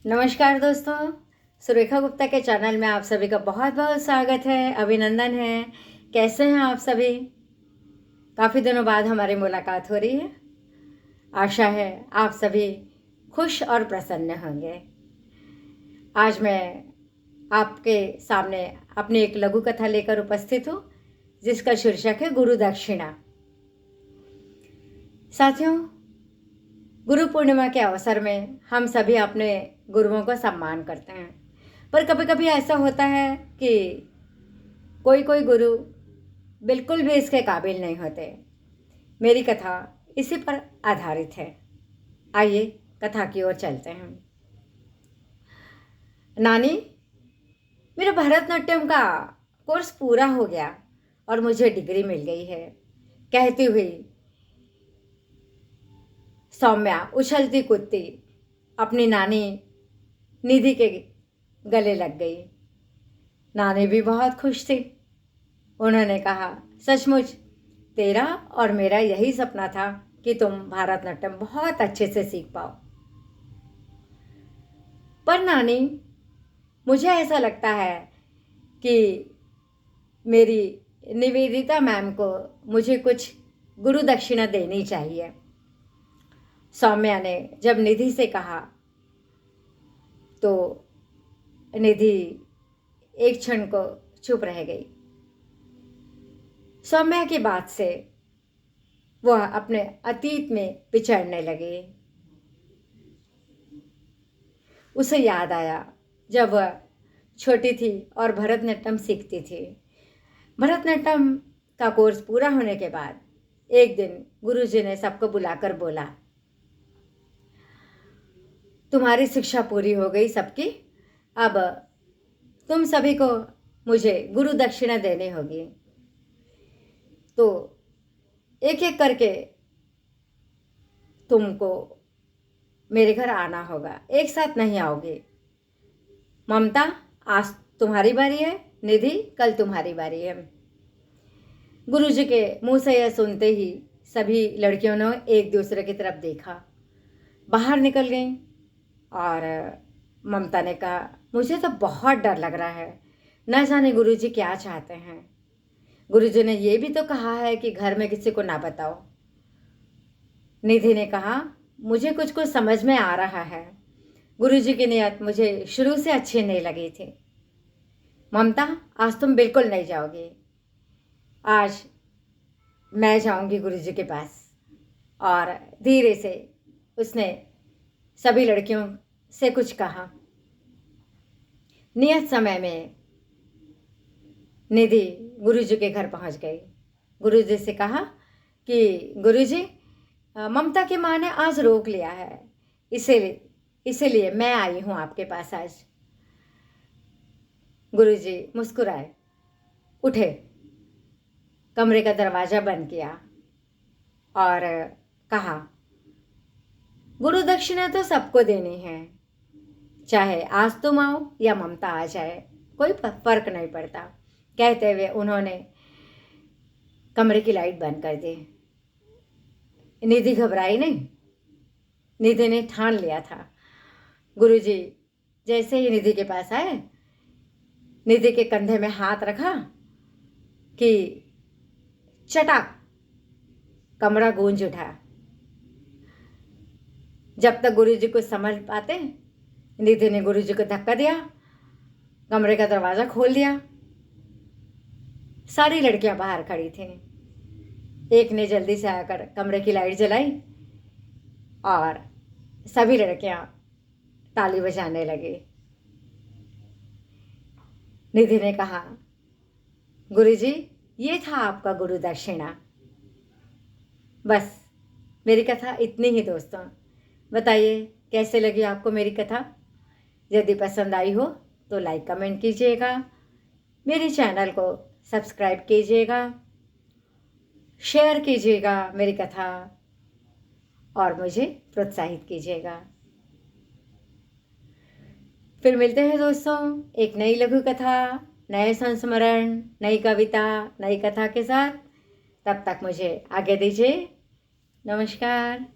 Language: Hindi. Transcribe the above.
नमस्कार दोस्तों, सुरेखा गुप्ता के चैनल में आप सभी का बहुत बहुत स्वागत है, अभिनंदन है। कैसे हैं आप सभी? काफ़ी दिनों बाद हमारी मुलाकात हो रही है। आशा है आप सभी खुश और प्रसन्न होंगे। आज मैं आपके सामने अपनी एक लघु कथा लेकर उपस्थित हूँ, जिसका शीर्षक है गुरु दक्षिणा। साथियों, गुरु पूर्णिमा के अवसर में हम सभी अपने गुरुओं का सम्मान करते हैं, पर कभी कभी ऐसा होता है कि कोई कोई गुरु बिल्कुल भी इसके काबिल नहीं होते। मेरी कथा इसी पर आधारित है। आइए कथा की ओर चलते हैं। नानी, मेरा भरतनाट्यम का कोर्स पूरा हो गया और मुझे डिग्री मिल गई है, कहती हुई सौम्या उछलती कूदती अपनी नानी निधि के गले लग गई। नानी भी बहुत खुश थी। उन्होंने कहा, सचमुच तेरा और मेरा यही सपना था कि तुम भारतनाट्यम बहुत अच्छे से सीख पाओ। पर नानी, मुझे ऐसा लगता है कि मेरी निवेदिता मैम को मुझे कुछ गुरु दक्षिणा देनी चाहिए। सौम्या ने जब निधि से कहा तो निधि एक क्षण को चुप रह गई। सौम्या की बात से वह अपने अतीत में विचरने लगी। उसे याद आया जब वह छोटी थी और भरतनाट्यम सीखती थी। भरतनाट्यम का कोर्स पूरा होने के बाद एक दिन गुरुजी ने सबको बुलाकर बोला, तुम्हारी शिक्षा पूरी हो गई सबकी, अब तुम सभी को मुझे गुरु दक्षिणा देनी होगी। तो एक एक करके तुमको मेरे घर आना होगा, एक साथ नहीं आओगे। ममता, आज तुम्हारी बारी है। निधि, कल तुम्हारी बारी है। गुरुजी के मुंह से यह सुनते ही सभी लड़कियों ने एक दूसरे की तरफ देखा, बाहर निकल गईं। और ममता ने कहा, मुझे तो बहुत डर लग रहा है, न जाने गुरुजी क्या चाहते हैं। गुरुजी ने ये भी तो कहा है कि घर में किसी को ना बताओ। निधि ने कहा, मुझे कुछ कुछ समझ में आ रहा है। गुरुजी की नियत मुझे शुरू से अच्छी नहीं लगी थी। ममता, आज तुम बिल्कुल नहीं जाओगी। आज मैं जाऊंगी गुरुजी के पास। और धीरे से उसने सभी लड़कियों से कुछ कहा। नियत समय में निधि गुरुजी के घर पहुंच गई। गुरुजी से कहा कि गुरुजी, ममता की माँ ने आज रोक लिया है, इसीलिए मैं आई हूं आपके पास आज। गुरुजी मुस्कुराए, उठे, कमरे का दरवाजा बंद किया और कहा, गुरु दक्षिणा तो सबको देनी है, चाहे आज तुम आओ या ममता आ जाए, कोई फर्क नहीं पड़ता। कहते हुए उन्होंने कमरे की लाइट बंद कर दी। निधि घबराई नहीं। निधि ने ठान लिया था। गुरुजी जैसे ही निधि के पास आए, निधि के कंधे में हाथ रखा कि चटाक कमरा गूंज उठा। जब तक गुरुजी को समझ पाते, निधि ने गुरुजी को धक्का दिया, कमरे का दरवाजा खोल दिया। सारी लड़कियां बाहर खड़ी थीं। एक ने जल्दी से आकर कमरे की लाइट जलाई और सभी लड़कियां ताली बजाने लगी। निधि ने कहा, गुरुजी, ये था आपका गुरु दक्षिणा। बस मेरी कथा इतनी ही दोस्तों। बताइए कैसे लगी आपको मेरी कथा। यदि पसंद आई हो तो लाइक कमेंट कीजिएगा, मेरे चैनल को सब्सक्राइब कीजिएगा, शेयर कीजिएगा मेरी कथा और मुझे प्रोत्साहित कीजिएगा। फिर मिलते हैं दोस्तों एक नई लघु कथा, नए संस्मरण, नई कविता, नई कथा के साथ। तब तक मुझे आज्ञा दीजिए। नमस्कार।